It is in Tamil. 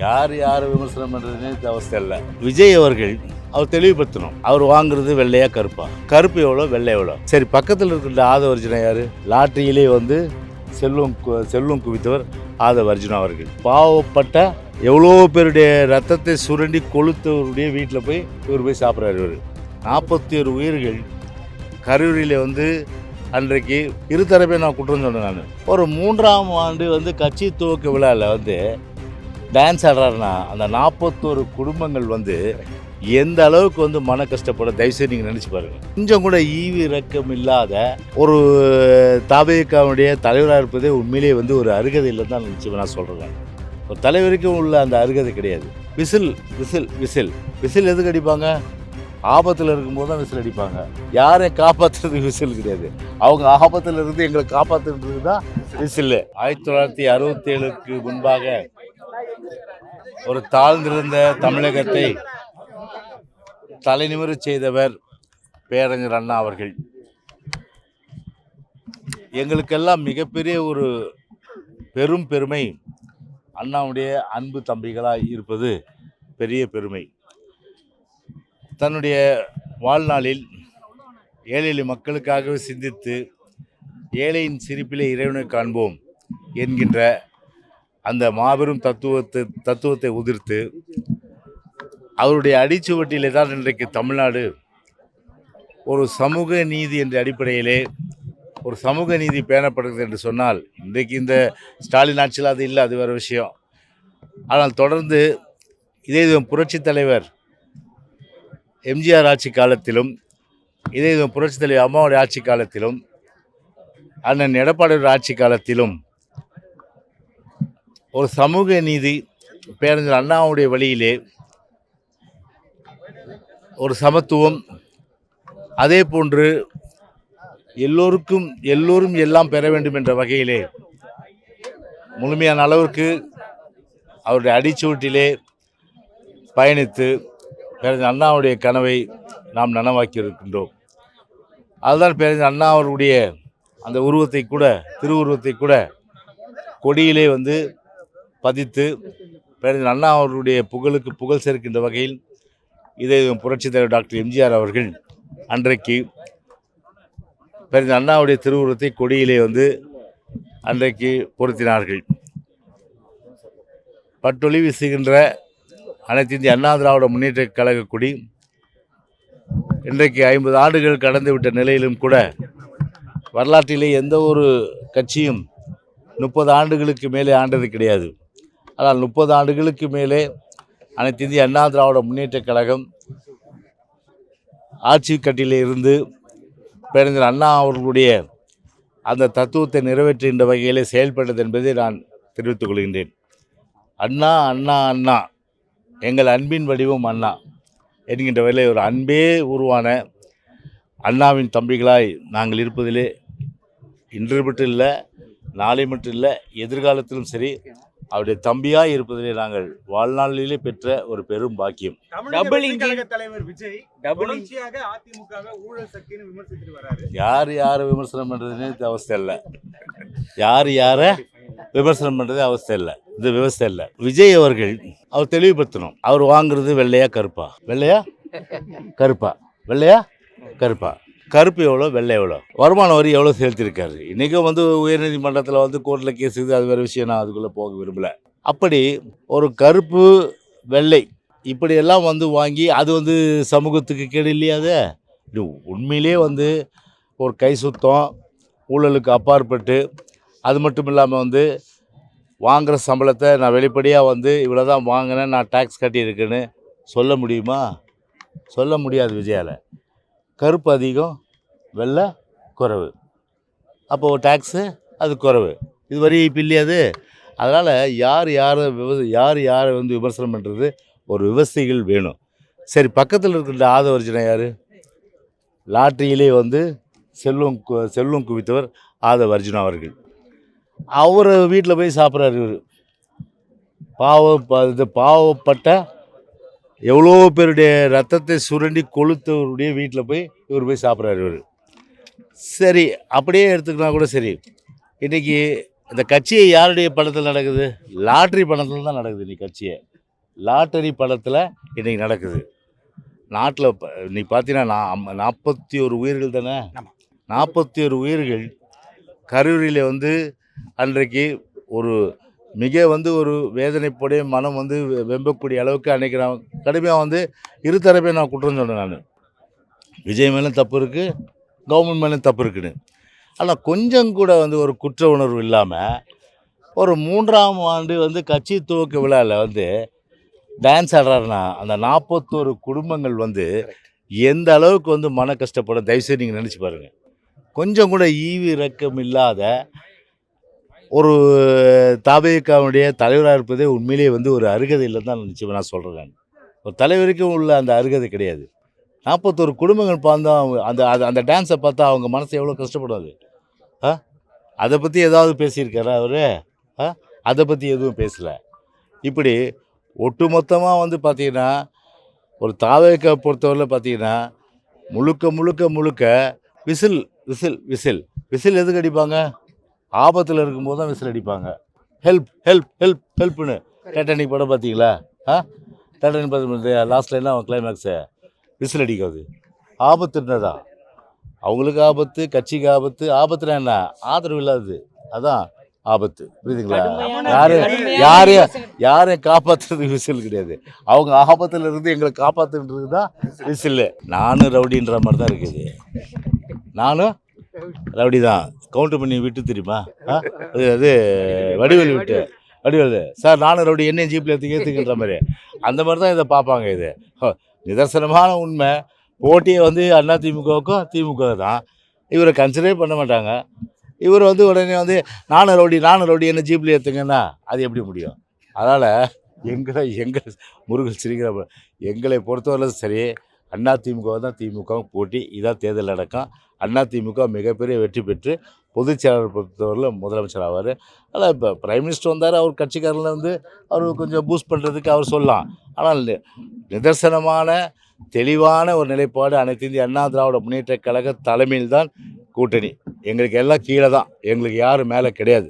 யார் யாரை விமர்சனம் பண்ணுறதுன்னு அவസ്ഥை இல்லை. விஜய் அவர்கள் அவர் தெளிவுபடுத்தணும். அவர் வாங்குறது வெள்ளையா கருப்பா, கருப்பு எவ்வளோ வெள்ளை எவ்வளோ. சரி, பக்கத்தில் இருக்கிற ஆதவர்ஜுனா யார்? லாட்டரியிலே செல்வம் குவித்தவர் ஆதவர்ஜுனா அவர்கள். பாவப்பட்ட எவ்வளோ பேருடைய ரத்தத்தை சுரண்டி கொளுத்தவருடைய வீட்டில் போய் இவர் போய் சாப்பிட்றாரு. இவர் 41 உயிர்கள் கரூரில் அன்றைக்கு இருதரப்பே நான் குற்றம் சொன்னேன். நான் ஒரு 3ஆம் ஆண்டு கட்சி துவக்க விழாவில் டான்ஸ் ஆடுறாருன்னா அந்த 41 குடும்பங்கள் எந்த அளவுக்கு மன கஷ்டப்பட தயவுசெய்து நீங்கள் நினச்சி பாருங்கள். கொஞ்சம் கூட ஈவி ரக்கம் இல்லாத ஒரு தாவேகாவுடைய தலைவராக இருப்பதே உண்மையிலேயே ஒரு அருகதை இல்லைன்னு தான் நினச்சி நான் சொல்கிறேன். ஒரு தலைவருக்கும் உள்ள அந்த அருகதை கிடையாது. விசில் விசில் விசில் விசில் எதுக்கு அடிப்பாங்க? ஆபத்தில் இருக்கும்போது தான் விசில் அடிப்பாங்க. யாரையும் காப்பாற்றுறதுக்கு விசில் கிடையாது. அவங்க ஆபத்தில் இருந்து எங்களை காப்பாற்றுறது தான் விசில். 1967க்கு முன்பாக ஒரு தாழ்ந்திருந்த தமிழகத்தை தலைநிமிர செய்தவர் பேரறிஞர் அண்ணா அவர்கள். எங்களுக்கெல்லாம் மிகப்பெரிய ஒரு பெரும் பெருமை அண்ணாவுடைய அன்பு தம்பிகளாக இருப்பது பெரிய பெருமை. தன்னுடைய வாழ்நாளில் ஏழை எளிய மக்களுக்காகவே சிந்தித்து ஏழையின் சிரிப்பிலே இறைவனை காண்போம் என்கின்ற அந்த மாபெரும் தத்துவத்தை உதிர்த்து அவருடைய அடிச்சுவட்டிலே தான் இன்றைக்கு தமிழ்நாடு ஒரு சமூக நீதி என்ற அடிப்படையிலே ஒரு சமூக நீதி பேணப்படுகிறது என்று சொன்னால், இன்றைக்கு இந்த ஸ்டாலின் ஆட்சியில் அது இல்லை, அது வேறு விஷயம். ஆனால் தொடர்ந்து இதே புரட்சித் தலைவர் எம்ஜிஆர் ஆட்சி காலத்திலும் இதே புரட்சித் தலைவர் அம்மாவுடைய ஆட்சி காலத்திலும் அண்ணன் எடப்பாடியோட ஆட்சி காலத்திலும் ஒரு சமூக நீதி பேரறிஞர் அண்ணாவுடைய வழியிலே ஒரு சமத்துவம், அதே போன்று எல்லோரும் எல்லாம் பெற வேண்டும் என்ற வகையிலே முழுமையான அளவிற்கு அவருடைய அடிச்சுவட்டிலே பயணித்து பேரறிஞர் அண்ணாவுடைய கனவை நாம் நனவாக்கி இருக்கின்றோம். அதுதான் பேரறிஞர் அண்ணா அவருடைய அந்த திருவுருவத்தை கூட கொடியிலே பதித்து பேரறிஞர் அண்ணா அவருடைய புகழுக்கு புகழ் சேர்க்கின்ற வகையில் இதே புரட்சித் தலைவர் டாக்டர் எம்ஜிஆர் அவர்கள் அன்றைக்கு பேரறிஞர் அண்ணாவுடைய திருவுருவத்தை கொடியிலே அன்றைக்கு பொருத்தினார்கள். பட்டொளி வீசுகின்ற அனைத்து இந்திய அண்ணா திராவிட முன்னேற்ற கழக கொடி இன்றைக்கு 50 ஆண்டுகள் கடந்து விட்ட நிலையிலும் கூட வரலாற்றிலே எந்த ஒரு கட்சியும் 30 ஆண்டுகளுக்கு மேலே ஆண்டது கிடையாது. ஆனால் 30 ஆண்டுகளுக்கு மேலே அனைத்து இந்திய அண்ணா திராவிட முன்னேற்ற கழகம் ஆட்சி கட்டிலே இருந்து பேரறிஞர் அண்ணா அவர்களுடைய அந்த தத்துவத்தை நிறைவேற்றுகின்ற வகையிலே செயல்பட்டது என்பதை நான் தெரிவித்துக் கொள்கின்றேன். அண்ணா அண்ணா அண்ணா, எங்கள் அன்பின் வடிவம் அண்ணா என்கின்ற வகையில் ஒரு அன்பே உருவான அண்ணாவின் தம்பிகளாய் நாங்கள் இருப்பதிலே இன்று மட்டும் இல்லை, நாளை மட்டும் இல்லை, எதிர்காலத்திலும் சரி அவருடைய தம்பியாக இருப்பதிலே நாங்கள் வாழ்நாளிலே பெற்ற ஒரு பெரும் பாக்கியம். தலைவர் விஜய் அதிமுக ஊழல் சக்தின்னு விமர்சித்து வராரு. யாரை விமர்சனம் பண்ணுறதுன்னு அவസ്ഥை இல்லை. யாரை விமர்சனம் பண்ணுறது அவസ്ഥை இல்லை. இது விவசாய இல்லை. விஜய் அவர்கள் அவர் தெளிவுபடுத்தணும். அவர் வாங்குறது வெள்ளையா கருப்பா, வெள்ளையா கருப்பா, வெள்ளையா கருப்பா, கருப்பு எவ்வளோ வெள்ளை எவ்வளோ, வருமான வரி எவ்வளோ செலுத்தியிருக்காரு. இன்றைக்கும் உயர்நீதிமன்றத்தில் கோர்ட்டில் கேஸ் இருக்குது, அது வேறு விஷயம். நான் அதுக்குள்ளே போக விரும்பலை. அப்படி ஒரு கருப்பு வெள்ளை இப்படியெல்லாம் வாங்கி அது சமூகத்துக்கு கேடு இல்லையா? அது உண்மையிலே ஒரு கை சுத்தம், ஊழலுக்கு அப்பாற்பட்டு, அது மட்டும் இல்லாமல் வாங்குகிற சம்பளத்தை நான் வெளிப்படையாக இவ்வளோ தான் வாங்கினேன், நான் டேக்ஸ் கட்டியிருக்கேன்னு சொல்ல முடியுமா? சொல்ல முடியாது விஜயால். கருப்பு அதிகம், வெள்ளை குறைவு. அப்போது டேக்ஸு அது குறைவு. இது வரி இப்போ இல்லையாது. அதனால் யாரை விமர்சனம் பண்ணுறது ஒரு விவசாயிகள் வேணும். சரி, பக்கத்தில் இருக்கிற ஆதவர்ஜுனா யார்? லாட்டரியிலே செல்வம் குவித்தவர் ஆதவர்ஜுனா அவர்கள். அவர் வீட்டில் போய் சாப்பிட்றாரு. இவர் பாவப்பட்ட எவ்வளோ பேருடைய ரத்தத்தை சுரண்டி கொளுத்தவருடைய வீட்டில் போய் இவர் போய் சாப்பிட்றாரு. இவர் சரி, அப்படியே எடுத்துக்கினா கூட சரி. இன்றைக்கி இந்த கட்சியை யாருடைய படத்தில் நடக்குது? லாட்ரி படத்தில் தான் நடக்குது இன்னைக்கு கட்சியை. லாட்டரி படத்தில் இன்னைக்கு நடக்குது. நாட்டில் இன்னைக்கு பார்த்தீங்கன்னா 41 உயிர்கள் தானே, ஆமா. 41 உயிர்கள் கரூரில் வந்து அன்றைக்கு ஒரு மிக வந்து ஒரு வேதனைப்படைய மனம் வந்து வெம்பக்கூடிய அளவுக்கு அன்றைக்கி நான் கடுமையாக வந்து இருதரப்பையும் நான் குற்றம் சொன்னேன். நான் விஜய் மேலும் தப்பு இருக்குது, கவர்மெண்ட் மேலும் தப்பு இருக்குன்னு. ஆனால் கொஞ்சம் கூட வந்து ஒரு குற்ற உணர்வு இல்லாமல் ஒரு 3ஆம் ஆண்டு வந்து கட்சி துவக்க விழாவில் வந்து டான்ஸ் ஆடுறாருன்னா அந்த 41 குடும்பங்கள் வந்து எந்த அளவுக்கு வந்து மன கஷ்டப்படும் தயவுசெய்து நீங்கள் நினச்சி பாருங்கள். கொஞ்சம் கூட ஈவு இரக்கம் இல்லாத ஒரு தாவேகாவுடைய தலைவராக இருப்பதே உண்மையிலேயே வந்து ஒரு அருகதை இல்லைன்னு தான் நினச்சி நான் சொல்கிறேன். ஒரு தலைவருக்கும் உள்ள அந்த அருகதை கிடையாது. 41 குடும்பங்கள் பார்த்தா அந்த அந்த டான்ஸை பார்த்தா அவங்க மனசு எவ்வளோ கஷ்டப்படாது. அதை பற்றி ஏதாவது பேசியிருக்காரா அவர்? அதை பற்றி எதுவும் பேசலை. இப்படி ஒட்டுமொத்தமாக வந்து பார்த்திங்கன்னா ஒரு தாவேகா பொறுத்தவரையில் பார்த்திங்கன்னா முழுக்க முழுக்க முழுக்க விசில் விசில் விசில் விசில் எதுக்கு அடிப்பாங்க? ஆபத்தில் இருக்கும்போது தான் விசில் அடிப்பாங்க. ஹெல்ப் ஹெல்ப் ஹெல்ப் ஹெல்ப்னு. டைட்டானிக் படம் பார்த்தீங்களா? டைட்டானிக் பார்த்து லாஸ்ட்டில் என்ன கிளைமேக்ஸு விசில் அடிக்காது. ஆபத்துன்னதா அவங்களுக்கு ஆபத்து, கட்சிக்கு ஆபத்து. ஆபத்துனா என்ன? ஆதரவு இல்லாதது, அதான் ஆபத்து. புரியுதுங்களா? யாரையும் காப்பாற்றுறதுக்கு விசில் கிடையாது. அவங்க ஆபத்தில் இருந்து எங்களை காப்பாற்றுன்றது தான் விசில். நானும் ரவுடின்ற மாதிரி தான் இருக்குது. நானும் ரவுடி தான். கவுண்டர் பண்ணி விட்டு தெரியுமா? அது வடிவேல் விட்டு வடிவேல் சார் நானும் ரவுடி என்னையும் ஜீப்பில் ஏற்றுக்கின்ற மாதிரி அந்த மாதிரி தான் இதை பார்ப்பாங்க. இது நிதர்சனமான உண்மை. போட்டியை வந்து அதிமுகவுக்கும் திமுக தான். இவரை கன்சிடரே பண்ண மாட்டாங்க. இவர் வந்து உடனே வந்து நானும் ரவுடி என்ன ஜீப்பில் ஏற்றுங்கன்னா அது எப்படி முடியும்? அதனால் எங்களை முருகன் சிரிக்கிற எங்களை பொறுத்தவரையிலும் சரி அதிமுக தான் திமுகவும் போட்டி. இதான் தேர்தல் நடக்கும். அதிமுக மிகப்பெரிய வெற்றி பெற்று பொதுச் செயலாளர் பொறுத்தவரையில் முதலமைச்சர் ஆவார். ஆனால் இப்போ பிரைம் மினிஸ்டர் வந்தார், அவர் கட்சிக்காரில் வந்து அவர் கொஞ்சம் பூஸ்ட் பண்ணுறதுக்கு அவர் சொல்லலாம். ஆனால் நிதர்சனமான தெளிவான ஒரு நிலைப்பாடு அனைத்து இந்திய அண்ணா திராவிட முன்னேற்ற கழக தலைமையில் தான் கூட்டணி. எங்களுக்கு எல்லாம் கீழே தான், எங்களுக்கு யாரும் மேலே கிடையாது.